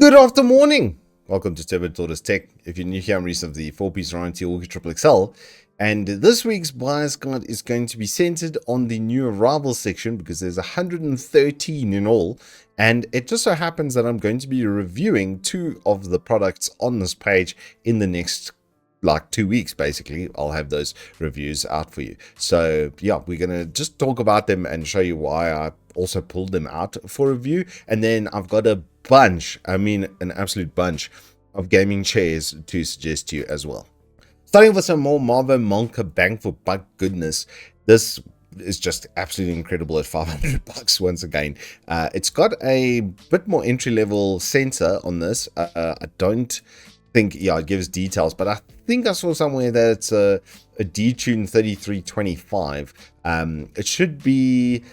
Good after morning. Welcome to Evetech Tech. If you're new here, I'm Reese of the 4-piece warranty Orca Triple XL. And this week's bias guide is going to be centered on the new arrival section because there's 113 in all. And it just so happens that I'm going to be reviewing 2 of the products on this page in the next 2 weeks. Basically, I'll have those reviews out for you. So yeah, we're gonna just talk about them and show you why I also pulled them out for review. And then I've got a bunch, an absolute bunch of gaming chairs to suggest to you as well. Starting with some more Marvo Monka bang for buck goodness. This is just absolutely incredible at $500 once again. It's got a bit more entry-level sensor on this. I don't think, it gives details, but I think I saw somewhere that it's a detune 3325. It should be,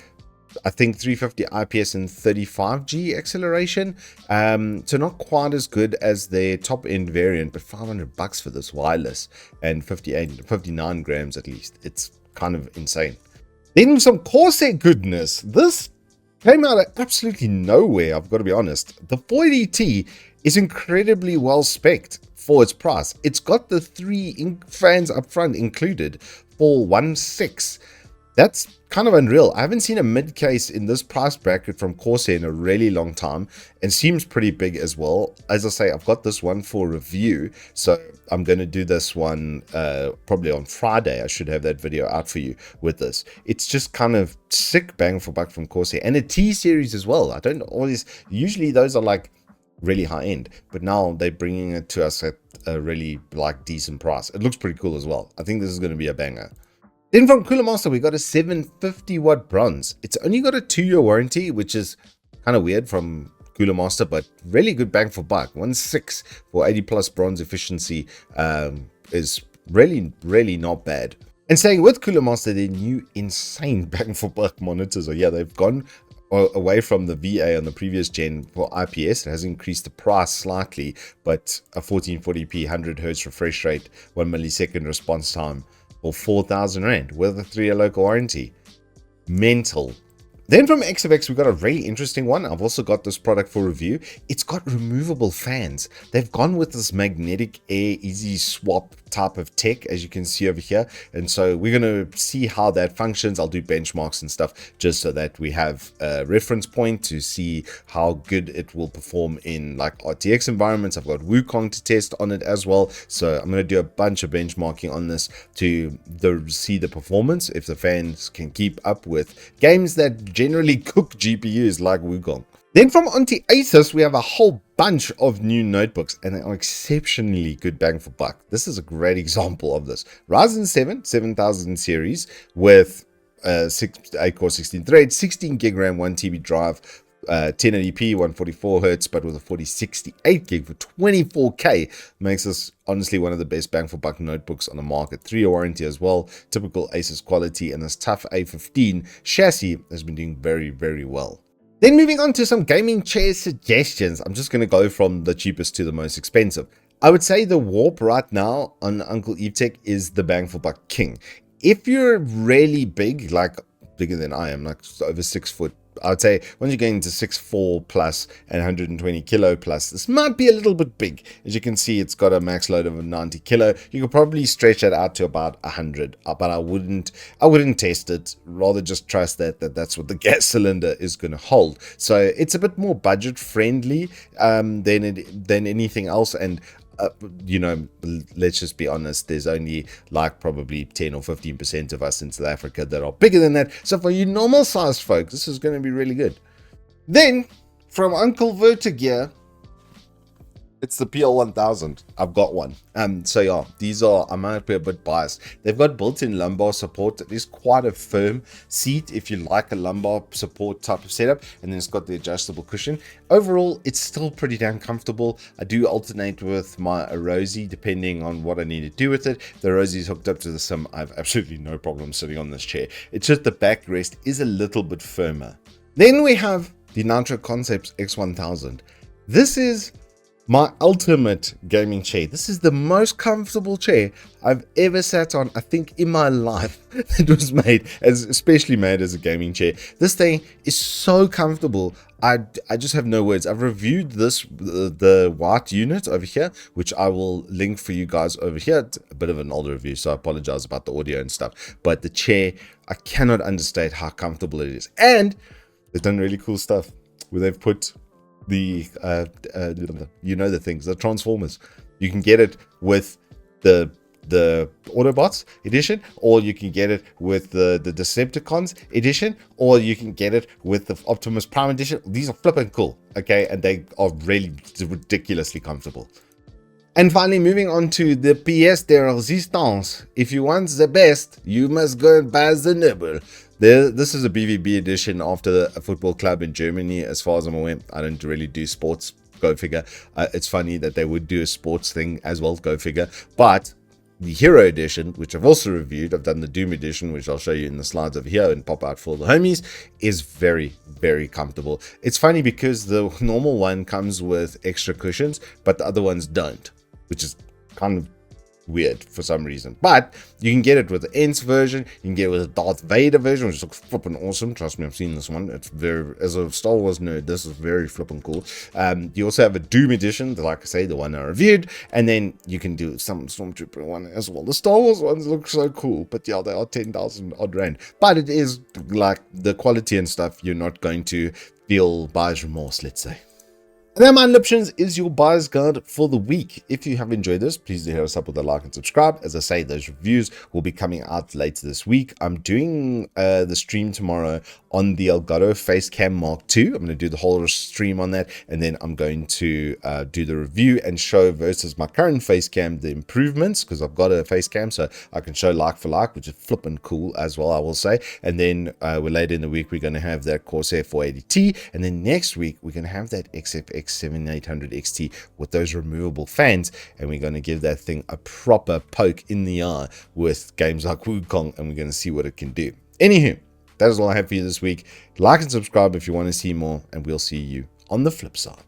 I think, 350 IPS and 35G acceleration. So not quite as good as their top end variant, but $500 for this wireless and 59 grams at least. It's kind of insane. Then some Corsair goodness. This came out of absolutely nowhere, I've got to be honest. The 480T is incredibly well spec'd for its price. It's got the 3 fans up front included for 1.6. That's kind of unreal. I haven't seen a mid case in this price bracket from Corsair in a really long time, and seems pretty big as well. As I say, I've got this one for review, so I'm going to do this one probably on Friday. I should have that video out for you with this. It's just kind of sick bang for buck from Corsair, and a T series as well. I don't always, usually those are like really high end, but now they're bringing it to us at a really decent price. It looks pretty cool as well. I think this is going to be a banger. Then from Cooler Master, we got a 750 watt bronze. It's only got a 2-year warranty, which is kind of weird from Cooler Master, but really good bang for buck. 1.6 for 80 plus bronze efficiency is really not bad. And staying with Cooler Master, their new insane bang for buck monitors. They've gone away from the VA on the previous gen for IPS. It has increased the price slightly, but a 1440p 100 Hz refresh rate, 1 millisecond response time for 4,000 Rand with a 3-year local warranty. Mental. Then from Evetech, we got a really interesting one. I've also got this product for review. It's got removable fans. They've gone with this magnetic air easy swap type of tech, as you can see over here. And so we're going to see how that functions. I'll do benchmarks and stuff just so that we have a reference point to see how good it will perform in RTX environments. I've got Wooks to test on it as well. So I'm going to do a bunch of benchmarking on this to see the performance, if the fans can keep up with games that generally cook GPUs like Wukong. Then from onto ASUS, we have a whole bunch of new notebooks, and they are exceptionally good bang for buck. This is a great example of this. Ryzen 7 7000 series with 8-core 16 thread, 16 gig RAM, 1 TB drive, 1080p, 144 Hz, but with a 4068 gig for 24K, makes this honestly one of the best bang for buck notebooks on the market. 3-year warranty as well, typical ASUS quality, and this tough A15 chassis has been doing very well. Then moving on to some gaming chair suggestions. I'm just going to go from the cheapest to the most expensive. I would say the Warp right now on Uncle Evetech is the bang for buck king. If you're really big, bigger than I am, over 6 foot, I would say once you get into 6'4 plus and 120 kilo plus, this might be a little bit big. As you can see, it's got a max load of 90 kilo. You could probably stretch that out to about 100, but I wouldn't test it. Rather just trust that's what the gas cylinder is going to hold. So it's a bit more budget friendly than anything else. And let's just be honest, there's only probably 10 or 15% of us in South Africa that are bigger than that. So for you normal sized folks, this is going to be really good. Then from Uncle Vertagear, it's the PL1000. I've got one. So yeah, these are, I might be a bit biased. They've got built-in lumbar support. It is quite a firm seat if you like a lumbar support type of setup, and then it's got the adjustable cushion. Overall, it's still pretty damn comfortable. I do alternate with my Rosie depending on what I need to do with it. The Rosie is hooked up to the sim. I have absolutely no problem sitting on this chair. It's just the backrest is a little bit firmer. Then we have the Nitro Concepts X1000. This is my ultimate gaming chair. This is the most comfortable chair I've ever sat on, I think, in my life. It was made, especially made as a gaming chair. This thing is so comfortable. I just have no words. I've reviewed this, the white unit over here, which I will link for you guys over here. It's a bit of an older review, so I apologize about the audio and stuff. But the chair, I cannot understate how comfortable it is. And they've done really cool stuff where they've put the, you know, the things, the Transformers. You can get it with the Autobots edition, or you can get it with the Decepticons edition, or you can get it with the Optimus Prime edition. These are flipping cool, okay, and they are really ridiculously comfortable. And finally, moving on to the pièce de résistance. If you want the best, you must go and buy the noble. This is a BVB edition after a football club in Germany, as far as I'm aware. I don't really do sports, go figure. It's funny that they would do a sports thing as well, go figure. But the Hero Edition, which I've also reviewed, I've done the Doom Edition, which I'll show you in the slides over here and pop out for the homies, is very, very comfortable. It's funny because the normal one comes with extra cushions, but the other ones don't, which is kind of weird for some reason. But you can get it with the Ents version, you can get it with the Darth Vader version, which looks flipping awesome. Trust me, I've seen this one. It's very, as a Star Wars nerd, this is very flipping cool. You also have a Doom edition, like I say, the one I reviewed, and then you can do some Stormtrooper one as well. The Star Wars ones look so cool, but yeah, they are 10,000 odd rand. But it is like the quality and stuff, you're not going to feel buyer's remorse, let's say. And that, my Liptions, is your buyer's guide for the week. If you have enjoyed this, please do hit us up with a like and subscribe. As I say, those reviews will be coming out later this week. I'm doing the stream tomorrow on the Elgato Facecam Mark II. I'm going to do the whole stream on that, and then I'm going to do the review and show versus my current Facecam the improvements, because I've got a Facecam, so I can show like for like, which is flipping cool as well, I will say. And then we're later in the week, we're going to have that Corsair 480T, and then next week we're going to have that XFX 7800 XT with those removable fans, and we're going to give that thing a proper poke in the eye with games like Wukong, and we're going to see what it can do. Anywho, that is all I have for you this week. Like and subscribe if you want to see more, and we'll see you on the flip side.